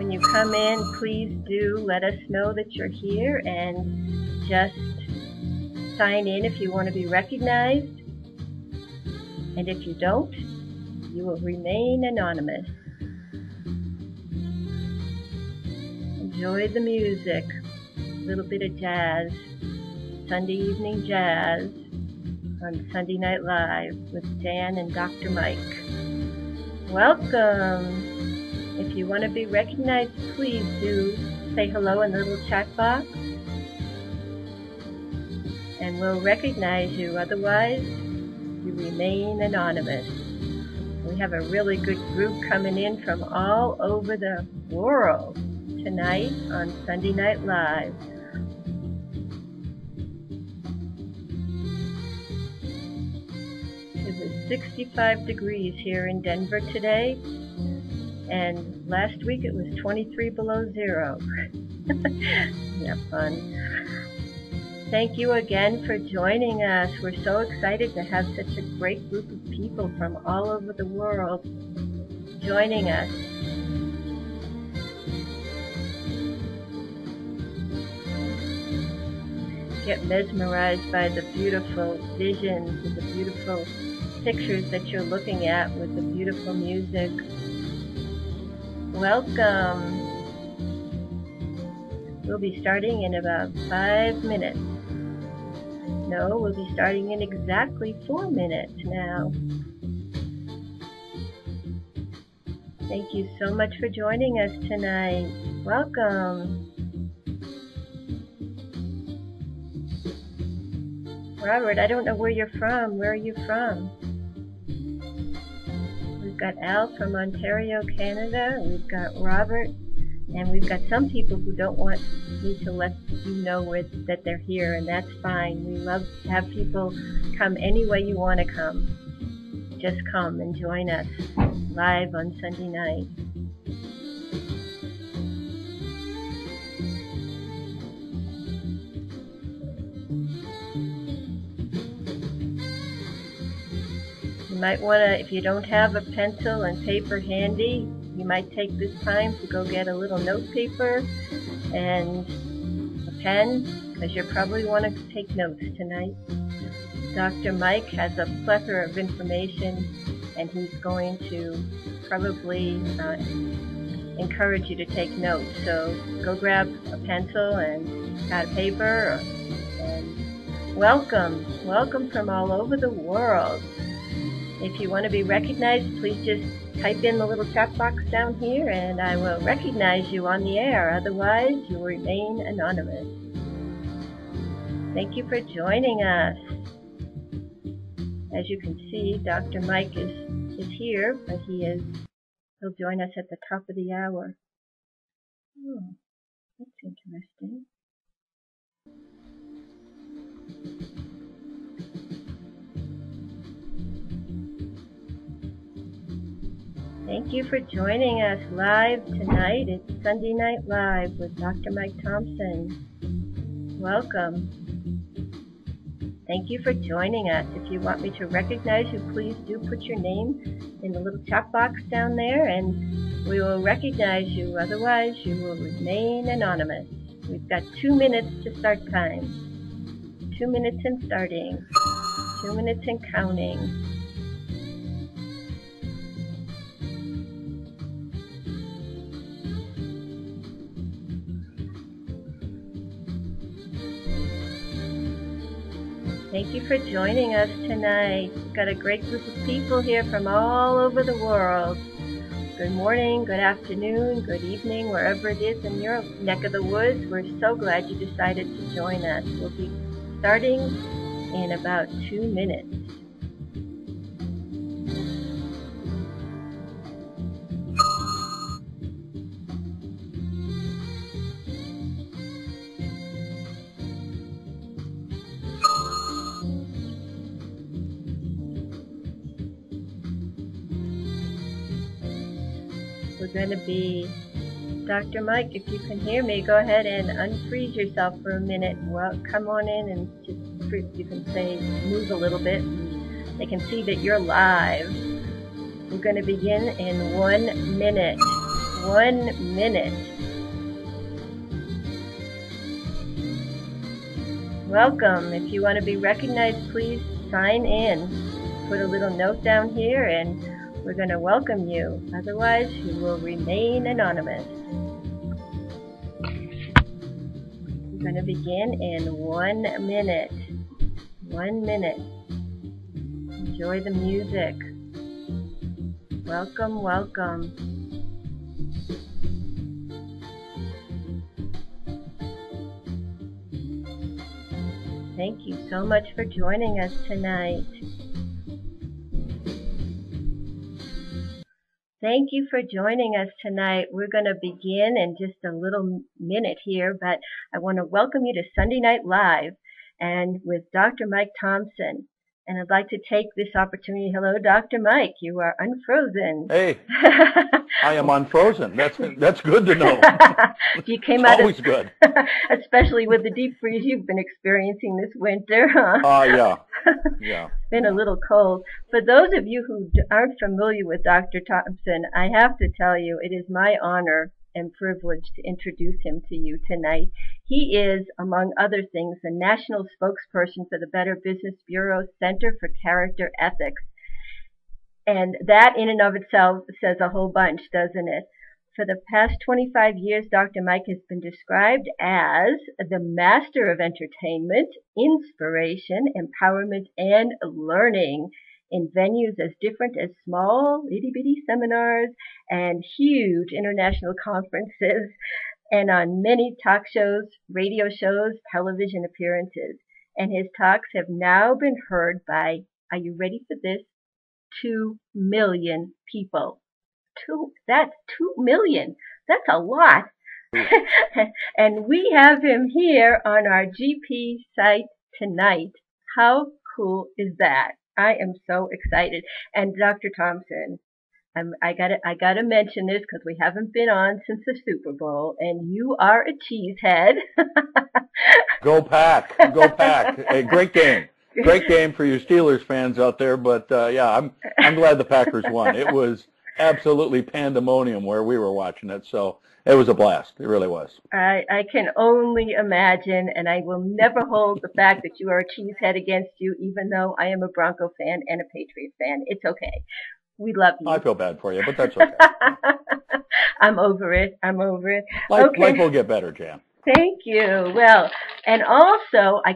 when you come in, please do let us know that you're here and just sign in if you want to be recognized. And if you don't, you will remain anonymous. Enjoy the music, a little bit of jazz, Sunday evening jazz on Sunday Night Live with Jan and Dr. Mike. Welcome. If you want to be recognized, please do say hello in the little chat box, and we'll recognize you. Otherwise, you remain anonymous. We have a really good group coming in from all over the world tonight on Sunday Night Live. It was 65 degrees here in Denver today, and last week it was 23 below zero. Yeah, fun. Thank you again for joining us. We're so excited to have such a great group of people from all over the world joining us. Get mesmerized by the beautiful visions and the beautiful pictures that you're looking at with the beautiful music. Welcome. We'll be starting in about 5 minutes. No, we'll be starting in exactly 4 minutes now. Thank you so much for joining us tonight. Welcome. Robert, I don't know where you're from. Where are you from? We've got Al from Ontario, Canada. We've got Robert. And we've got some people who don't want me to let you know that they're here, and that's fine. We love to have people come any way you want to come. Just come and join us live on Sunday night. You might want to, if you don't have a pencil and paper handy, you might take this time to go get a little note paper and a pen, because you probably want to take notes tonight. Dr. Mike has a plethora of information, and he's going to probably encourage you to take notes. So go grab a pencil and pad of paper. And welcome from all over the world. If you want to be recognized, please just type in the little chat box down here and I will recognize you on the air. Otherwise, you will remain anonymous. Thank you for joining us. As you can see, Dr. Mike is here, but he'll join us at the top of the hour. Oh, that's interesting. Thank you for joining us live tonight. It's Sunday Night Live with Dr. Mike Thompson. Welcome. Thank you for joining us. If you want me to recognize you, please do put your name in the little chat box down there and we will recognize you. Otherwise, you will remain anonymous. We've got 2 minutes to start time. 2 minutes and starting. 2 minutes and counting. Thank you for joining us tonight. We've got a great group of people here from all over the world. Good morning, good afternoon, good evening, wherever it is in your neck of the woods. We're so glad you decided to join us. We'll be starting in about 2 minutes. We're going to be, Dr. Mike, if you can hear me, go ahead and unfreeze yourself for a minute. Well, come on in and just, you can say, move a little bit. And they can see that you're live. We're going to begin in 1 minute. 1 minute. Welcome. If you want to be recognized, please sign in. Put a little note down here and we're going to welcome you. Otherwise, you will remain anonymous. We're going to begin in 1 minute. 1 minute. Enjoy the music. Welcome, welcome. Thank you so much for joining us tonight. Thank you for joining us tonight. We're going to begin in just a little minute here, but I want to welcome you to Sunday Night Live and with Dr. Mike Thompson. And I'd like to take this opportunity. Hello, Dr. Mike. You are unfrozen. Hey, I am unfrozen. That's good to know. You came it's out always good. Especially with the deep freeze you've been experiencing this winter, huh? Yeah. It's been a little cold. For those of you who aren't familiar with Dr. Thompson, I have to tell you, it is my honor and privilege to introduce him to you tonight. He is, among other things, the national spokesperson for the Better Business Bureau Center for Character Ethics. And that in and of itself says a whole bunch, doesn't it? For the past 25 years, Dr. Mike has been described as the master of entertainment, inspiration, empowerment, and learning in venues as different as small, itty-bitty seminars and huge international conferences, and on many talk shows, radio shows, television appearances. And his talks have now been heard by, are you ready for this? 2 million people. That's 2 million. That's a lot. And we have him here on our GP site tonight. How cool is that? I am so excited. And Dr. Thompson, I gotta mention this because we haven't been on since the Super Bowl, and you are a cheesehead. Go Pack! Go Pack! Hey, great game. Great game for you Steelers fans out there. But yeah, I'm glad the Packers won. It was absolutely pandemonium where we were watching it. So it was a blast. It really was. I can only imagine, and I will never hold the fact that you are a cheesehead against you, even though I am a Bronco fan and a Patriot fan. It's okay. We love you. I feel bad for you, but that's okay. I'm over it. I'm over it. Life will get better, Jan. Thank you. Well, and also, I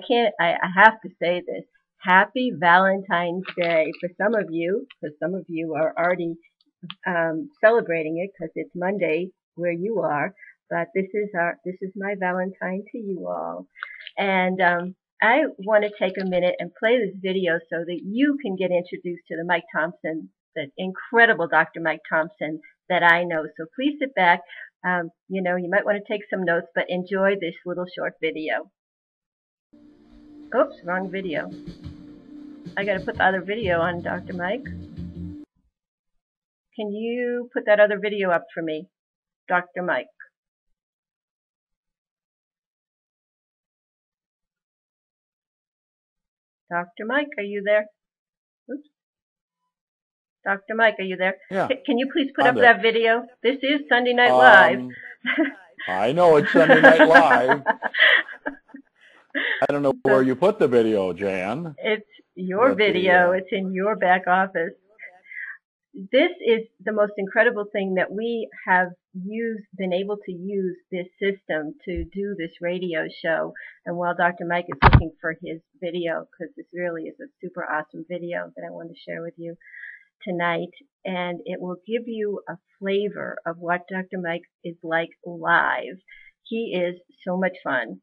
have to say this. Happy Valentine's Day for some of you, because some of you are already celebrating it because it's Monday where you are. But this is my Valentine to you all. And I want to take a minute and play this video so that you can get introduced to the Mike Thompson, the incredible Dr. Mike Thompson that I know. So please sit back. You know, you might want to take some notes, but enjoy this little short video. Oops, wrong video. I got to put the other video on, Dr. Mike. Can you put that other video up for me, Dr. Mike? Dr. Mike, are you there? Oops. Dr. Mike, are you there? Yeah. Can you please put up that video? This is Sunday Night Live. I know it's Sunday Night Live. I don't know where you put the video, Jan. It's your video. It's in your back office. This is the most incredible thing that we have been able to use this system to do this radio show. And while Dr. Mike is looking for his video, because this really is a super awesome video that I want to share with you tonight, and it will give you a flavor of what Dr. Mike is like live. He is so much fun.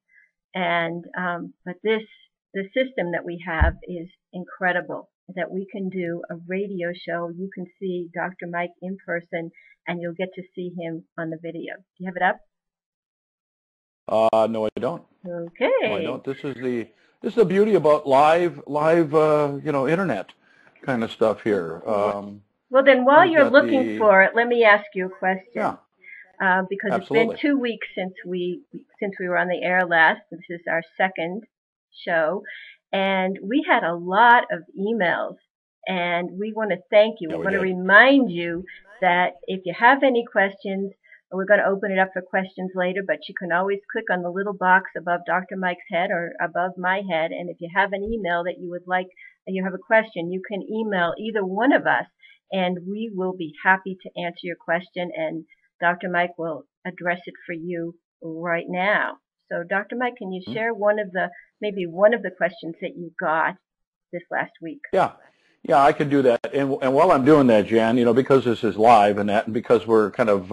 And but the system that we have is incredible, that we can do a radio show. You can see Dr. Mike in person, and you'll get to see him on the video. Do you have it up? No, I don't. Okay. No, I don't. This is the beauty about live, internet kind of stuff here. Well, then, while you're looking for it, let me ask you a question. Yeah. Because Absolutely. It's been 2 weeks since we were on the air last. This is our second show, and we had a lot of emails, and we want to thank you. Yeah, we want to remind you that if you have any questions, We're going to open it up for questions later, but you can always click on the little box above Dr. Mike's head or above my head, and if you have an email that you would like, and you have a question, you can email either one of us, and we will be happy to answer your question, and Dr. Mike will address it for you right now. So, Dr. Mike, can you share maybe one of the questions that you got this last week? Yeah, I can do that. And while I'm doing that, Jan, because this is live and because we're kind of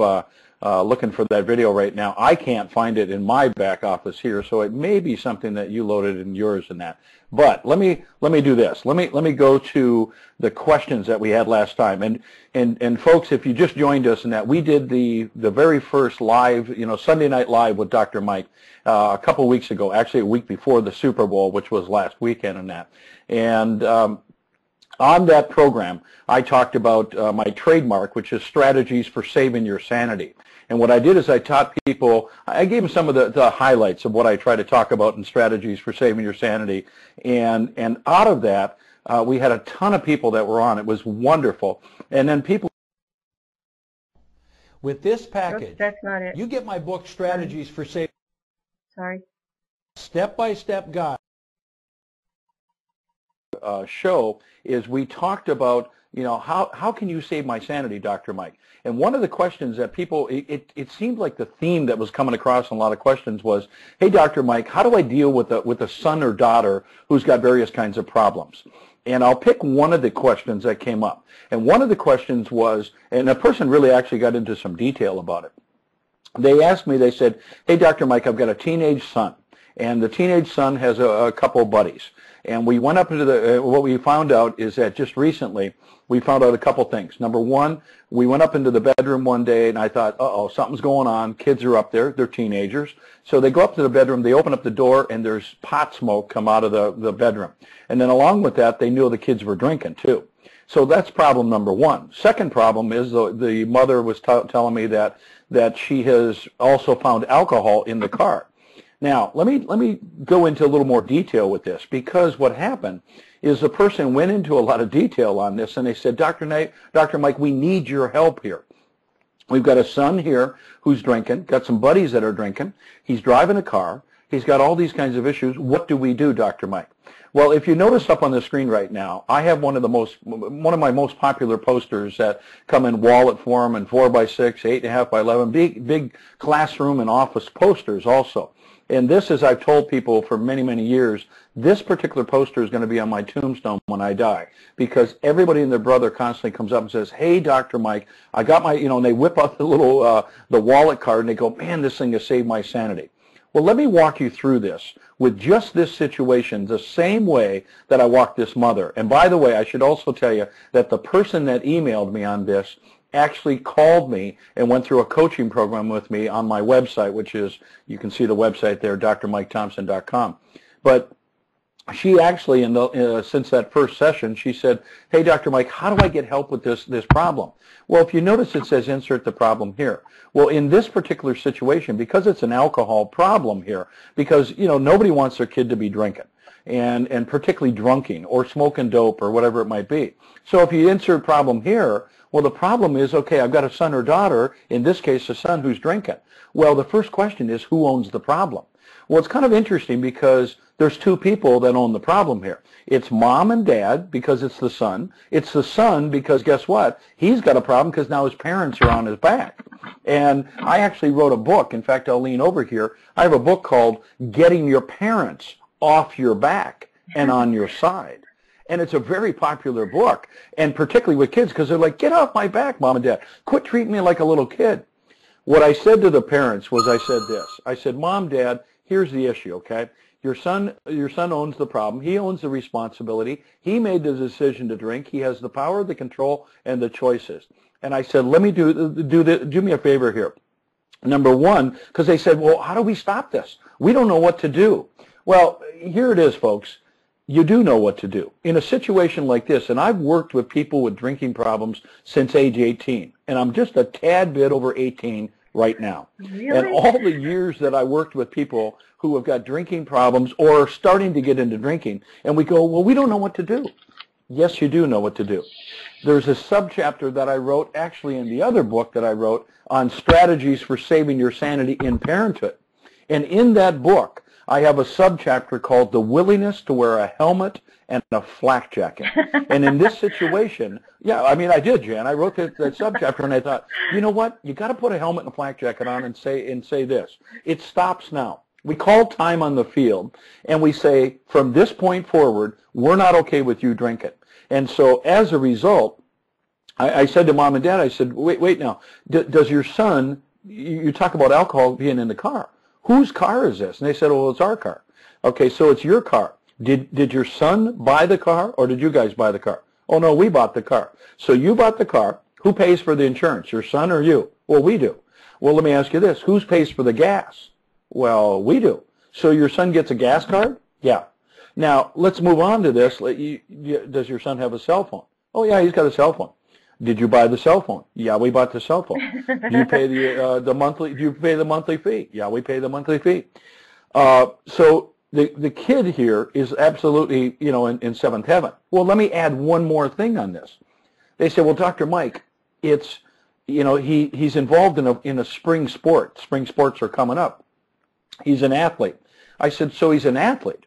looking for that video right now, I can't find it in my back office here, so it may be something that you loaded in yours and that. But let me do this. Let me go to the questions that we had last time. And folks, if you just joined us in that, we did the very first live, Sunday Night Live with Dr. Mike a couple of weeks ago, actually a week before the Super Bowl, which was last weekend and that. And on that program, I talked about my trademark, which is strategies for saving your sanity. And what I did is I taught people, I gave them some of the highlights of what I try to talk about in strategies for saving your sanity. And out of that, we had a ton of people that were on. It was wonderful. And then people, with this package, that's not it. You get my book, Strategies for Saving. Sorry. Step-by-step guide. Show is we talked about, how can you save my sanity, Dr. Mike? And one of the questions that people, it seemed like the theme that was coming across in a lot of questions was, hey, Dr. Mike, how do I deal with a son or daughter who's got various kinds of problems? And I'll pick one of the questions that came up. And one of the questions was, and a person really actually got into some detail about it. They asked me, they said, hey, Dr. Mike, I've got a teenage son. And the teenage son has a couple of buddies. And we went up into what we found out is that just recently we found out a couple things. Number one, we went up into the bedroom one day and I thought, uh-oh, something's going on. Kids are up there. They're teenagers. So they go up to the bedroom, they open up the door, and there's pot smoke come out of the bedroom. And then along with that, they knew the kids were drinking too. So that's problem number one. Second problem is the mother was telling me that she has also found alcohol in the car. Now, let me go into a little more detail with this, because what happened is the person went into a lot of detail on this, and they said, Dr. Mike, we need your help here. We've got a son here who's drinking, got some buddies that are drinking. He's driving a car. He's got all these kinds of issues. What do we do, Dr. Mike? Well, if you notice up on the screen right now, I have one of my most popular posters that come in wallet form and 4x6, 8.5 by 11, big classroom and office posters also. And this, as I've told people for many, many years, this particular poster is going to be on my tombstone when I die, because everybody and their brother constantly comes up and says, hey, Dr. Mike, I got my, and they whip out the little, the wallet card, and they go, man, this thing has saved my sanity. Well, let me walk you through this with just this situation, the same way that I walked this mother. And by the way, I should also tell you that the person that emailed me on this actually called me and went through a coaching program with me on my website, which is, you can see the website there, drmikethompson.com. But she actually, since that first session, she said, hey, Dr. Mike, how do I get help with this problem? Well, if you notice, it says insert the problem here. Well, in this particular situation, because it's an alcohol problem here, because, nobody wants their kid to be drinking, and particularly drunking or smoking dope or whatever it might be. So if you insert problem here, well, the problem is, okay, I've got a son or daughter, in this case, a son who's drinking. Well, the first question is, who owns the problem? Well, it's kind of interesting because there's two people that own the problem here. It's mom and dad because it's the son. It's the son because guess what? He's got a problem because now his parents are on his back. And I actually wrote a book. In fact, I'll lean over here. I have a book called Getting Your Parents Off Your Back and On Your Side. And it's a very popular book, and particularly with kids, because they're like, get off my back, Mom and Dad. Quit treating me like a little kid. What I said to the parents was I said this. I said, Mom, Dad, here's the issue, okay? Your son owns the problem. He owns the responsibility. He made the decision to drink. He has the power, the control, and the choices. And I said, let me do me a favor here. Number one, because they said, well, how do we stop this? We don't know what to do. Well, here it is, folks. You do know what to do. In a situation like this, and I've worked with people with drinking problems since age 18, and I'm just a tad bit over 18 right now. Really? And all the years that I worked with people who have got drinking problems or are starting to get into drinking, and we go, well, we don't know what to do. Yes, you do know what to do. There's a subchapter that I wrote, actually in the other book that I wrote, on strategies for saving your sanity in parenthood. And in that book, I have a subchapter called The Willingness to Wear a Helmet and a Flak Jacket. And in this situation, yeah, I mean, I did, Jan. I wrote that subchapter, and I thought, you know what? You got to put a helmet and a flak jacket on and say this. It stops now. We call time on the field, and we say, from this point forward, we're not okay with you drinking. And so as a result, I said to Mom and Dad, I said, wait now, does your son, you talk about alcohol being in the car. Whose car is this? And they said, well, it's our car. Okay, so it's your car. Did your son buy the car, or did you guys buy the car? Oh, no, we bought the car. So you bought the car. Who pays for the insurance, your son or you? Well, we do. Well, let me ask you this. Who pays for the gas? Well, we do. So your son gets a gas card? Yeah. Now, let's move on to this. Does your son have a cell phone? Oh, yeah, he's got a cell phone. Did you buy the cell phone? Yeah, we bought the cell phone. Do you pay the monthly? Do you pay the monthly fee? Yeah, we pay the monthly fee. So the kid here is absolutely, in seventh heaven. Well, let me add one more thing on this. They say, well, Dr. Mike, it's he's involved in a spring sport. Spring sports are coming up. He's an athlete. I said, so he's an athlete.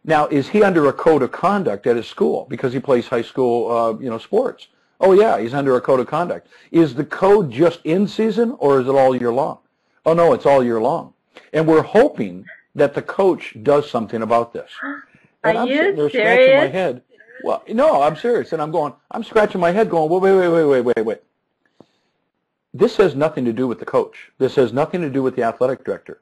Now, is he under a code of conduct at his school because he plays high school, sports? Oh, yeah, he's under a code of conduct. Is the code just in season, or is it all year long? Oh, no, it's all year long. And we're hoping that the coach does something about this. And Are I'm you sitting there serious? scratching my head. Well, no, I'm serious. And I'm scratching my head going, wait. This has nothing to do with the coach. This has nothing to do with the athletic director.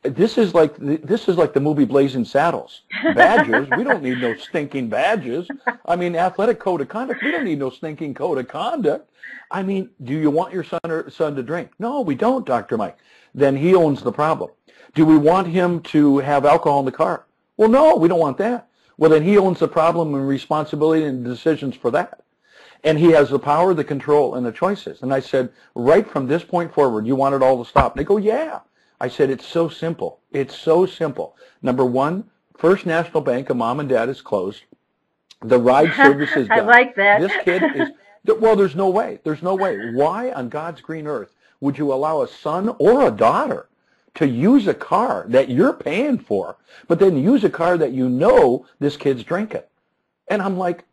This is like the movie Blazing Saddles. Badges, we don't need no stinking badges. I mean, athletic code of conduct, we don't need no stinking code of conduct. I mean, do you want your son to drink? No, we don't, Dr. Mike. Then he owns the problem. Do we want him to have alcohol in the car? Well, no, we don't want that. Well, then he owns the problem and responsibility and decisions for that. And he has the power, the control, and the choices. And I said, right from this point forward, you want it all to stop? And they go, yeah. I said, it's so simple. It's so simple. Number one, First National Bank of Mom and Dad is closed. The ride service is done. I like that. This kid is, well, there's no way. There's no way. Why on God's green earth would you allow a son or a daughter to use a car that you're paying for, but then use a car that you know this kid's drinking? And I'm like,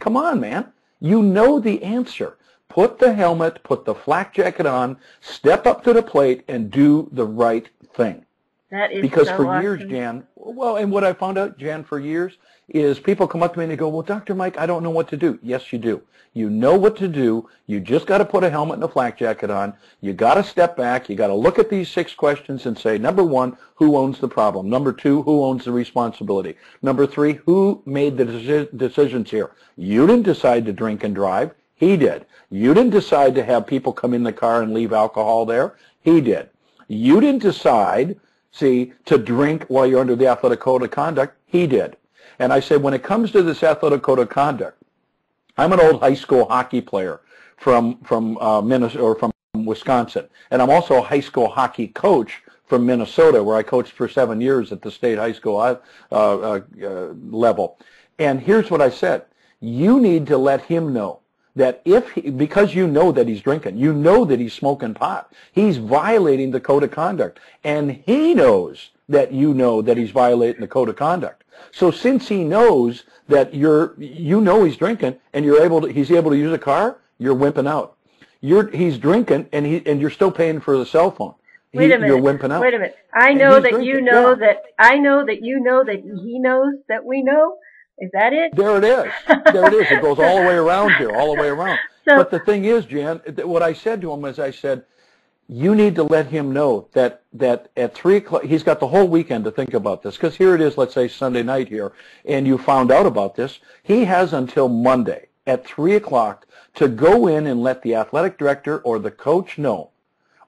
come on, man. You know the answer. Put the helmet, put the flak jacket on, step up to the plate, and do the right thing. That is because so for awesome. years, Jan, well, and what I found out, Jan, for years, is people come up to me and they go, well, Dr. Mike, I don't know what to do. Yes, you do. You know what to do. You just got to put a helmet and a flak jacket on. You got to step back. You got to look at these 6 questions and say, number 1, who owns the problem? Number 2, who owns the responsibility? Number 3, who made the decisions here? You didn't decide to drink and drive. He did. You didn't decide to have people come in the car and leave alcohol there. He did. You didn't decide, to drink while you're under the athletic code of conduct. He did. And I said, when it comes to this athletic code of conduct, I'm an old high school hockey player from Minnesota or from Wisconsin, and I'm also a high school hockey coach from Minnesota, where I coached for 7 years at the state high school level. And here's what I said: you need to let him know that because you know that he's drinking, you know that he's smoking pot, he's violating the code of conduct, and he knows that you know that he's violating the code of conduct. So since he knows that he's drinking and he's able to use a car, you're wimping out. He's drinking and you're still paying for the cell phone. Wait a minute. You're wimping out. Wait a minute. I know that drinking, you know yeah. that I know that you know that he knows that we know. Is that it? There it is. There it is. It goes all the way around here, all the way around. So, but the thing is, Jan, what I said to him is, I said, you need to let him know that at 3 o'clock, he's got the whole weekend to think about this. Because here it is, let's say Sunday night here, and you found out about this. He has until Monday at 3 o'clock to go in and let the athletic director or the coach know,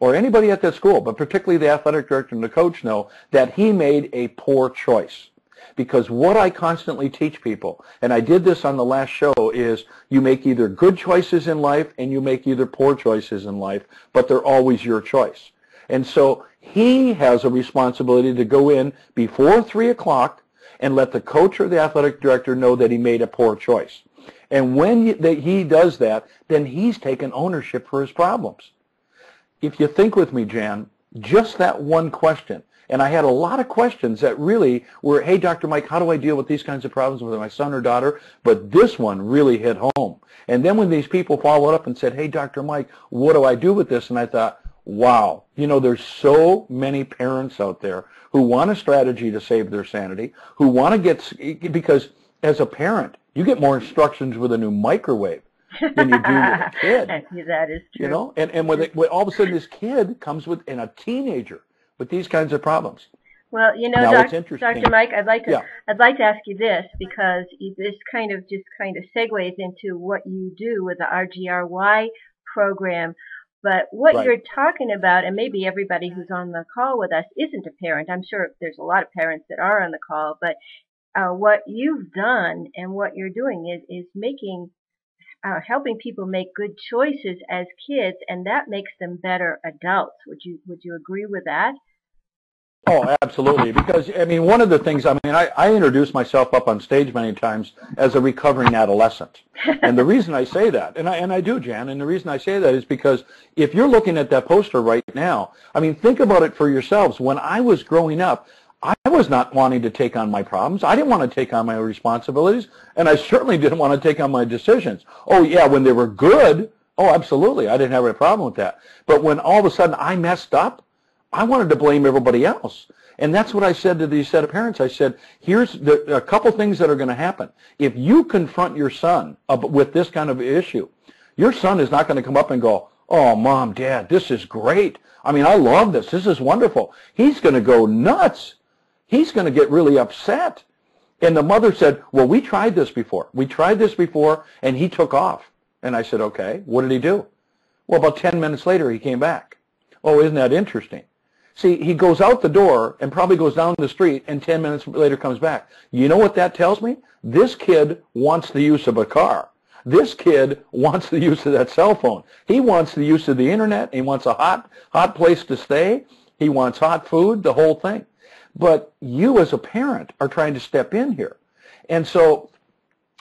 or anybody at that school, but particularly the athletic director and the coach know, that he made a poor choice. Because what I constantly teach people, and I did this on the last show, is you make either good choices in life and you make either poor choices in life, but they're always your choice. And so he has a responsibility to go in before 3 o'clock and let the coach or the athletic director know that he made a poor choice. And when he does that, then he's taken ownership for his problems. If you think with me, Jan, just that one question, and I had a lot of questions that really were, hey, Dr. Mike, how do I deal with these kinds of problems with my son or daughter? But this one really hit home. And then when these people followed up and said, hey, Dr. Mike, what do I do with this? And I thought, wow, there's so many parents out there who want a strategy to save their sanity, who want to get, because as a parent, you get more instructions with a new microwave than you do with a kid. That is true. And when all of a sudden this kid comes with, and a teenager with these kinds of problems. Well, Dr. Mike, I'd like to ask you this, because this kind of segues into what you do with the RGRY program. But what you're talking about, and maybe everybody who's on the call with us isn't a parent. I'm sure there's a lot of parents that are on the call, but what you've done and what you're doing is helping people make good choices as kids, and that makes them better adults. Would you agree with that? Oh, absolutely. Because, one of the things, I introduce myself up on stage many times as a recovering adolescent. And the reason I say that, and I do, Jan, and the reason I say that is because if you're looking at that poster right now, think about it for yourselves. When I was growing up, I was not wanting to take on my problems. I didn't want to take on my responsibilities, and I certainly didn't want to take on my decisions. Oh, yeah, when they were good, oh, absolutely, I didn't have a problem with that. But when all of a sudden I messed up, I wanted to blame everybody else. And that's what I said to these set of parents. I said, here's a couple things that are going to happen. If you confront your son with this kind of issue, your son is not going to come up and go, oh, Mom, Dad, this is great. I love this. This is wonderful. He's going to go nuts. He's going to get really upset. And the mother said, well, we tried this before. We tried this before, and he took off. And I said, okay, what did he do? Well, about 10 minutes later, he came back. Oh, isn't that interesting? See, he goes out the door and probably goes down the street, and 10 minutes later comes back. You know what that tells me? This kid wants the use of a car. This kid wants the use of that cell phone. He wants the use of the internet. He wants a hot place to stay. He wants hot food, the whole thing. But you as a parent are trying to step in here. And so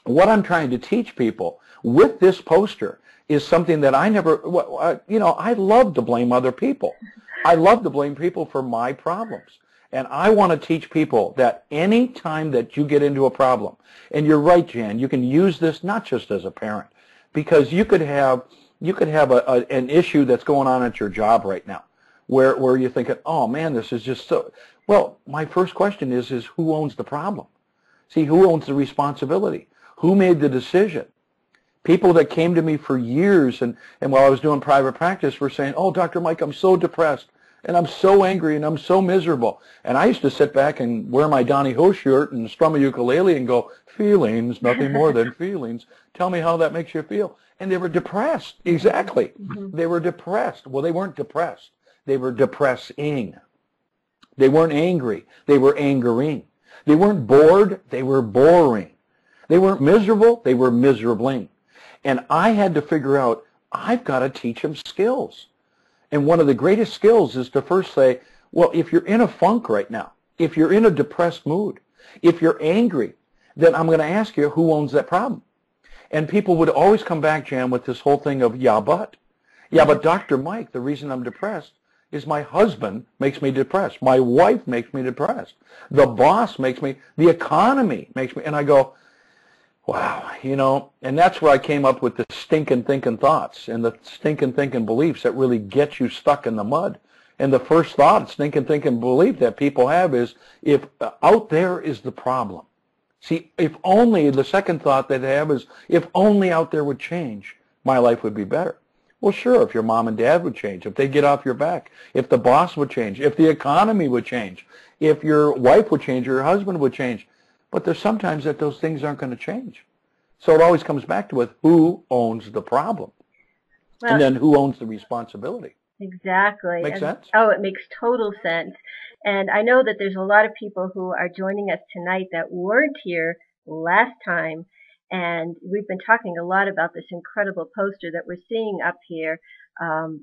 what I'm trying to teach people with this poster is something that I love to blame other people. I love to blame people for my problems. And I want to teach people that any time that you get into a problem, and you're right, Jan, you can use this not just as a parent, because you could have an issue that's going on at your job right now, where you're thinking, oh man, this is just so. Well, my first question is who owns the problem? See, who owns the responsibility? Who made the decision? People that came to me for years and while I was doing private practice were saying, oh, Dr. Mike, I'm so depressed, and I'm so angry, and I'm so miserable. And I used to sit back and wear my Donny Ho shirt and strum a ukulele and go, feelings, nothing more than feelings. Tell me how that makes you feel. And they were depressed. Exactly. Mm-hmm. They were depressed. Well, they weren't depressed. They were depressing. They weren't angry. They were angering. They weren't bored. They were boring. They weren't miserable. They were miserabling. And I had to figure out, I've got to teach them skills. And one of the greatest skills is to first say, well, if you're in a funk right now, if you're in a depressed mood, if you're angry, then I'm going to ask you, who owns that problem? And people would always come back, Jan, with this whole thing of, yeah, but Dr. Mike, the reason I'm depressed is my husband makes me depressed. My wife makes me depressed. The boss makes me, the economy makes me, and I go, wow, and that's where I came up with the stinking thinking thoughts and the stinking thinking beliefs that really get you stuck in the mud. And the first thought, stinking thinking belief that people have is, if out there is the problem. See, if only, the second thought that they have is, if only out there would change, my life would be better. Well, sure, if your mom and dad would change, if they get off your back, if the boss would change, if the economy would change, if your wife would change or your husband would change. But there's sometimes that those things aren't going to change. So it always comes back to who owns the problem, well, and then who owns the responsibility. Exactly. Make sense? Oh, it makes total sense. And I know that there's a lot of people who are joining us tonight that weren't here last time. And we've been talking a lot about this incredible poster that we're seeing up here,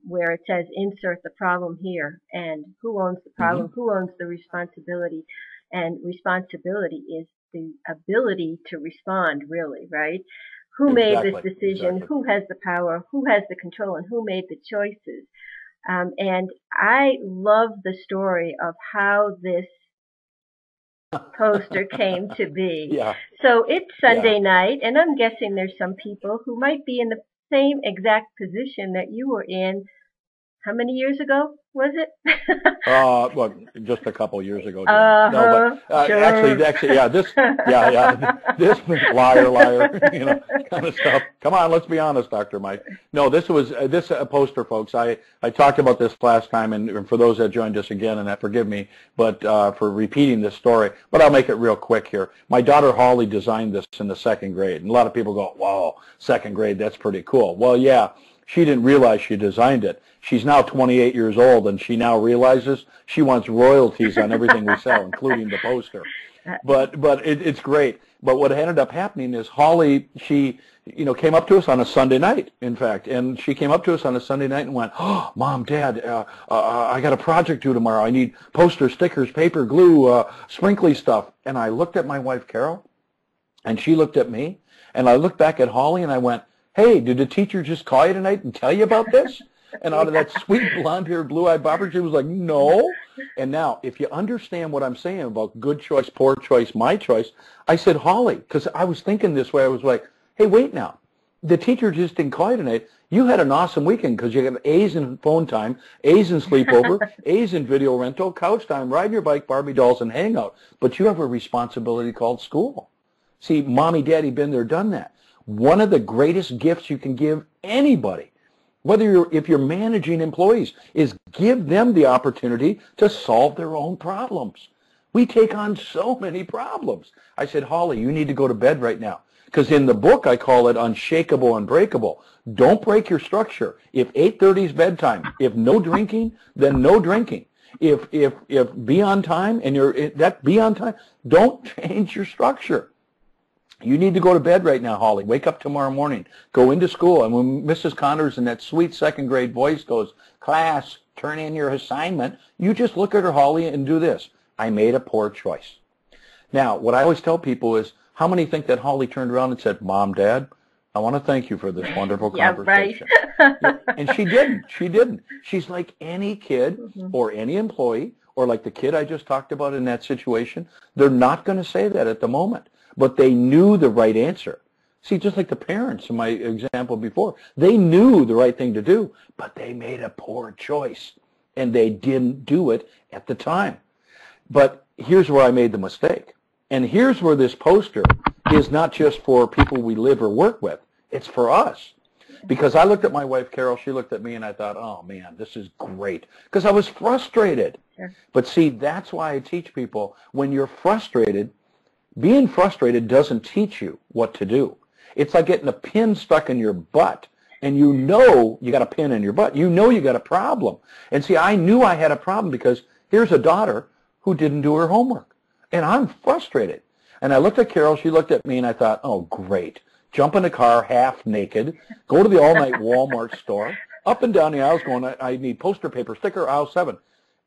where it says, insert the problem here. And who owns the problem? Mm-hmm. Who owns the responsibility? And responsibility is the ability to respond, really, right? Who made this Exactly. decision? Exactly. Who has the power? Who has the control? And who made the choices? And I love the story of how this poster came to be. Yeah. So it's Yeah. Sunday night, and I'm guessing there's some people who might be in the same exact position that you were in. How many years ago was it? Well, just a couple years ago, Jan. No, but Sure. actually, yeah, this liar, kind of stuff. Come on, let's be honest, Dr. Mike. No, this was this poster, folks. I talked about this last time, and for those that joined us again, and forgive me, but for repeating this story, but I'll make it real quick here. My daughter Holly designed this in the second grade, and a lot of people go, "Wow, second grade, that's pretty cool." Well, yeah. She didn't realize she designed it. She's now 28 years old, and she now realizes she wants royalties on everything we sell, including the poster. But it's great. But what ended up happening is Holly, she came up to us on a Sunday night, in fact, and she came up to us on a Sunday night and went, "Oh, Mom, Dad, I got a project due tomorrow. I need posters, stickers, paper, glue, sprinkly stuff." And I looked at my wife, Carol, and she looked at me, and I looked back at Holly, and I went, "Hey, did the teacher just call you tonight and tell you about this?" And out of that sweet blonde-haired, blue-eyed bopper, she was like, "No." And now, if you understand what I'm saying about good choice, poor choice, my choice, I said, "Holly," because I was thinking this way. I was like, "Hey, wait now. The teacher just didn't call you tonight. You had an awesome weekend because you got A's in phone time, A's in sleepover, A's in video rental, couch time, riding your bike, Barbie dolls, and hangout. But you have a responsibility called school." See, Mommy, Daddy, been there, done that. One of the greatest gifts you can give anybody, if you're managing employees, is give them the opportunity to solve their own problems. We take on so many problems. I said, "Holly, you need to go to bed right now." Because in the book, I call it unshakable, unbreakable. Don't break your structure. If 8:30 is bedtime, if no drinking, then no drinking. If be on time and be on time, don't change your structure. You need to go to bed right now, Holly. Wake up tomorrow morning. Go into school. And when Mrs. Connors in that sweet second grade voice goes, "Class, turn in your assignment," you just look at her, Holly, and do this. "I made a poor choice." Now, what I always tell people is, how many think that Holly turned around and said, "Mom, Dad, I want to thank you for this wonderful conversation." Right. And she didn't. She didn't. She's like any kid or any employee, or like the kid I just talked about in that situation. They're not going to say that at the moment. But they knew the right answer. See, just like the parents in my example before, they knew the right thing to do, but they made a poor choice, and they didn't do it at the time. But here's where I made the mistake. And here's where this poster is not just for people we live or work with. It's for us. Because I looked at my wife, Carol, she looked at me, and I thought, "Oh, man, this is great." Because I was frustrated. Sure. But see, that's why I teach people, when you're frustrated, being frustrated doesn't teach you what to do. It's like getting a pin stuck in your butt, and you know you got a pin in your butt. You know you got a problem. And see, I knew I had a problem because here's a daughter who didn't do her homework, and I'm frustrated. And I looked at Carol, she looked at me, and I thought, "Oh, great. Jump in the car half naked, go to the all-night Walmart store, up and down the aisles going, I need poster paper, sticker, aisle 7.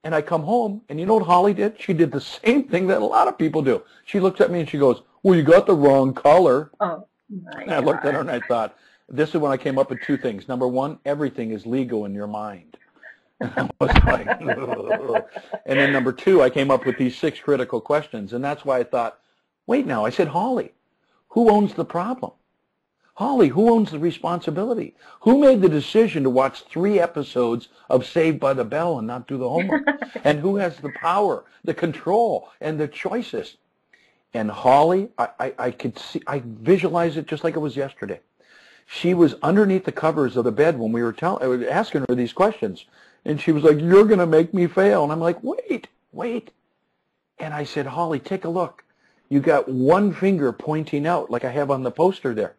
And I come home, and you know what Holly did? She did the same thing that a lot of people do. She looks at me and she goes, "Well, you got the wrong color." Oh, my And I looked at her and I thought, this is when I came up with two things. Number one, everything is legal in your mind. And I was like, ugh. And then number two, I came up with these 6 critical questions. And that's why I thought, wait now, I said, "Holly, who owns the problem? Holly, who owns the responsibility? Who made the decision to watch 3 episodes of Saved by the Bell and not do the homework? And who has the power, the control, and the choices?" And Holly, I could see, I visualized it just like it was yesterday. She was underneath the covers of the bed when we were asking her these questions. And she was like, "You're going to make me fail." And I'm like, wait. And I said, "Holly, take a look. You got one finger pointing out like I have on the poster there.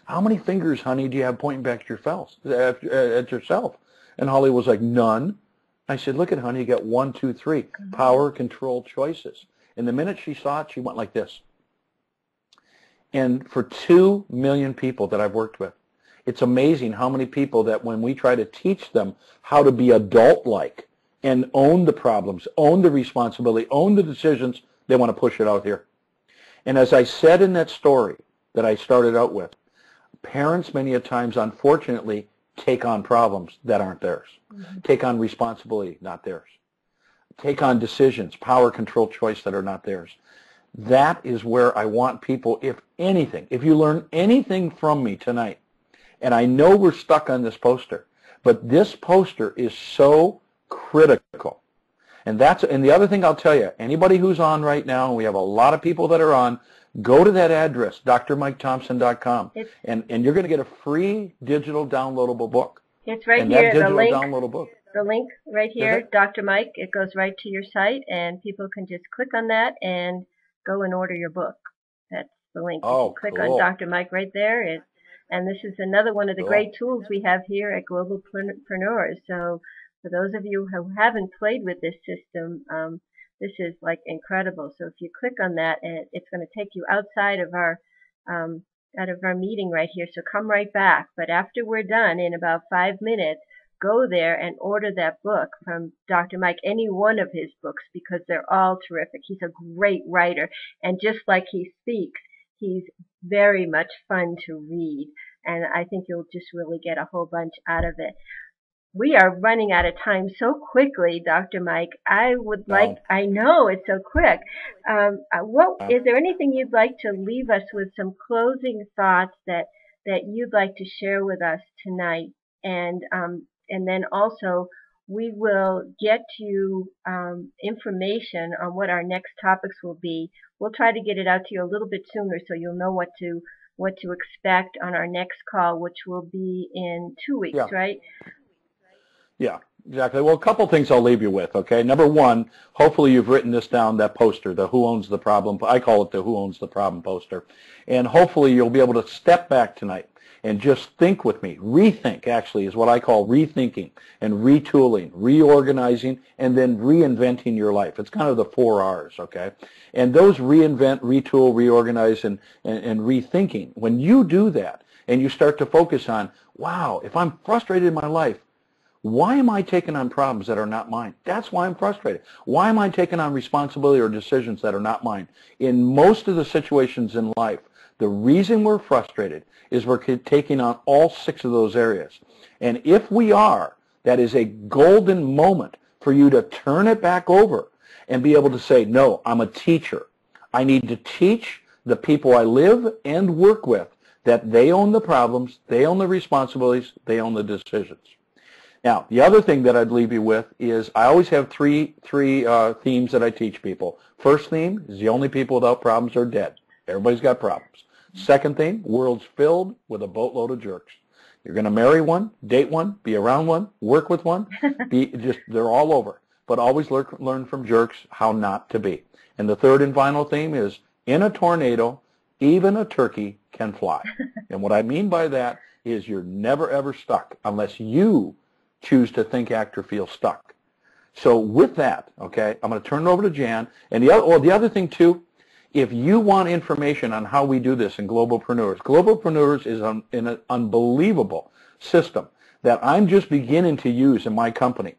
How many fingers, honey, do you have pointing back at yourself?" And Holly was like, "None." I said, "Look at, honey, you got 1, 2, 3. Power, control, choices." And the minute she saw it, she went like this. And for 2 million people that I've worked with, it's amazing how many people that when we try to teach them how to be adult-like and own the problems, own the responsibility, own the decisions, they want to push it out here. And as I said in that story that I started out with, parents many a times, unfortunately, take on problems that aren't theirs, take on responsibility not theirs, take on decisions, power, control, choice that are not theirs. That is where I want people, if anything, if you learn anything from me tonight, and I know we're stuck on this poster, but this poster is so critical. And the other thing I'll tell you, anybody who's on right now, and we have a lot of people that are on, go to that address, drmikethompson.com, and you're going to get a free digital downloadable book. It's right and here, that digital the link. Downloadable book. The link right here, Dr. Mike, it goes right to your site, and people can just click on that and go and order your book. That's the link. Oh, you click cool. on Dr. Mike right there, and this is another one of the great tools we have here at Globalpreneurs. So for those of you who haven't played with this system, this is like incredible. So if you click on that, it's going to take you outside of our meeting right here. So come right back. But after we're done, in about 5 minutes, go there and order that book from Dr. Mike, any one of his books, because they're all terrific. He's a great writer, and just like he speaks, he's very much fun to read, and I think you'll just really get a whole bunch out of it. We are running out of time so quickly, Dr. Mike. I know it's so quick. Is there anything you'd like to leave us with, some closing thoughts that you'd like to share with us tonight? And then also, we will get you information on what our next topics will be. We'll try to get it out to you a little bit sooner, so you'll know what to expect on our next call, which will be in 2 weeks, right? Yeah, exactly. Well, a couple things I'll leave you with, okay? Number one, hopefully you've written this down, that poster, the Who Owns the Problem. I call it the Who Owns the Problem poster. And hopefully you'll be able to step back tonight and just think with me. Rethink, actually, is what I call rethinking and retooling, reorganizing, and then reinventing your life. It's kind of the 4 R's, okay? And those reinvent, retool, reorganize, and rethinking, when you do that and you start to focus on, wow, if I'm frustrated in my life, why am I taking on problems that are not mine? That's why I'm frustrated. Why am I taking on responsibility or decisions that are not mine? In most of the situations in life, the reason we're frustrated is we're taking on all 6 of those areas. And if we are, that is a golden moment for you to turn it back over and be able to say, no, I'm a teacher. I need to teach the people I live and work with that they own the problems, they own the responsibilities, they own the decisions. Now, the other thing that I'd leave you with is I always have three themes that I teach people. First theme is the only people without problems are dead. Everybody's got problems. Second theme, world's filled with a boatload of jerks. You're going to marry one, date one, be around one, work with one. They're all over. But always learn from jerks how not to be. And the third and final theme is, in a tornado, even a turkey can fly. And what I mean by that is you're never, ever stuck unless you choose to think, act, or feel stuck. So with that, okay, I'm going to turn it over to Jan. And the other thing, too, if you want information on how we do this in Globalpreneurs is an unbelievable system that I'm just beginning to use in my company.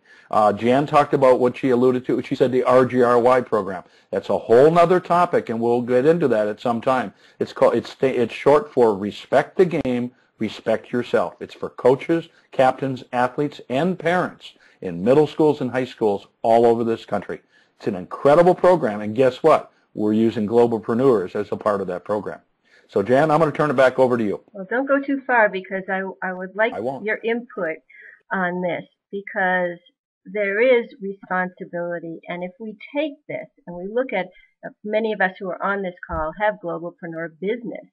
Jan talked about what she alluded to. She said the RGRY program. That's a whole nother topic, and we'll get into that at some time. It's short for Respect the Game, Respect Yourself. It's for coaches, captains, athletes, and parents in middle schools and high schools all over this country. It's an incredible program, and guess what? We're using Globalpreneurs as a part of that program. So, Jan, I'm going to turn it back over to you. Well, don't go too far, because I would like your input on this, because there is responsibility, and if we take this and we look at, many of us who are on this call have Globalpreneur business,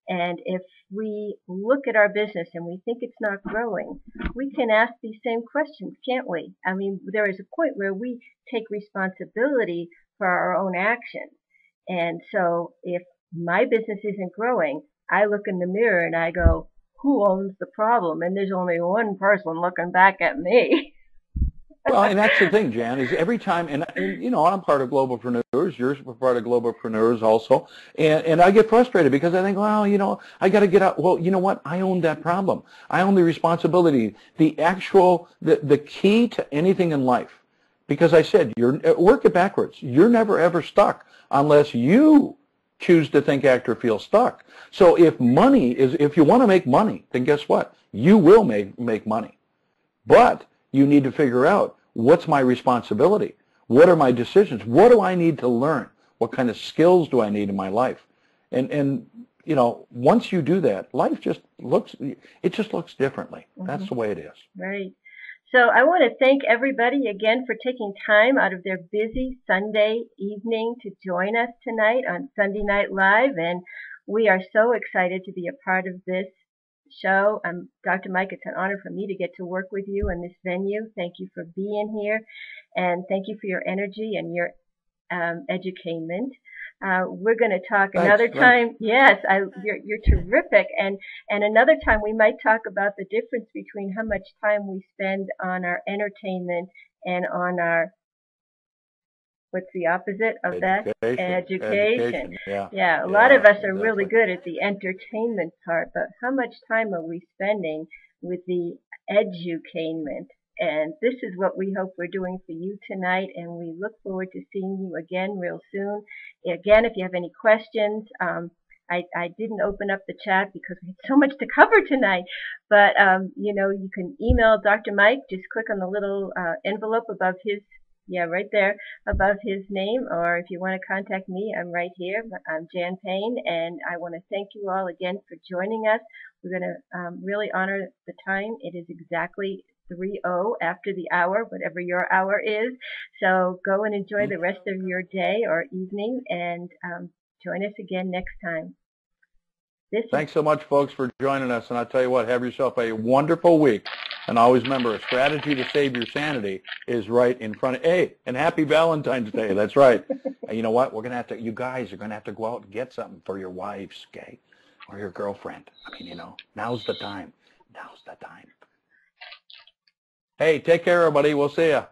and if we look at our business and we think it's not growing, we can ask these same questions, can't we? I mean, there is a point where we take responsibility for our own actions. And so if my business isn't growing, I look in the mirror and I go, who owns the problem? And there's only one person looking back at me. Well, and that's the thing, Jan, is every time, and you know, I'm part of Globalpreneurs, you're part of Globalpreneurs also, and I get frustrated because I think, well, you know, I got to get out. Well, you know what? I own that problem. I own the responsibility, the key to anything in life. Because I said, work it backwards. You're never, ever stuck unless you choose to think, act, or feel stuck. So if you want to make money, then guess what? You will make money. But you need to figure out, what's my responsibility? What are my decisions? What do I need to learn? What kind of skills do I need in my life? And you know, once you do that, life just looks differently. Mm-hmm. That's the way it is. Right. So I want to thank everybody again for taking time out of their busy Sunday evening to join us tonight on Sunday Night Live, and we are so excited to be a part of this show. Dr. Mike, it's an honor for me to get to work with you in this venue. Thank you for being here, and thank you for your energy and your edutainment. We're going to talk another time. Yes, you're terrific. And another time we might talk about the difference between how much time we spend on our entertainment and on our, what's the opposite of that? Education. Yeah. A lot of us are really good at the entertainment part, but how much time are we spending with the edutainment? And this is what we hope we're doing for you tonight, and we look forward to seeing you again real soon. Again, if you have any questions, I didn't open up the chat because we had so much to cover tonight, but you know, you can email Dr. Mike. Just click on the little envelope above his, right there, above his name, or if you want to contact me, I'm right here. I'm Jan Payne, and I want to thank you all again for joining us. We're going to really honor the time. It is exactly 3:00 after the hour, whatever your hour is. So go and enjoy the rest of your day or evening, and join us again next time. Thanks so much, folks, for joining us. And I'll tell you what, have yourself a wonderful week. And always remember, a strategy to save your sanity is right in front of, hey, and happy Valentine's Day. That's right. And you know what? We're going to have to, you guys are going to have to go out and get something for your wives, okay? Or your girlfriend. I mean, you know, now's the time. Now's the time. Hey, take care, everybody. We'll see ya.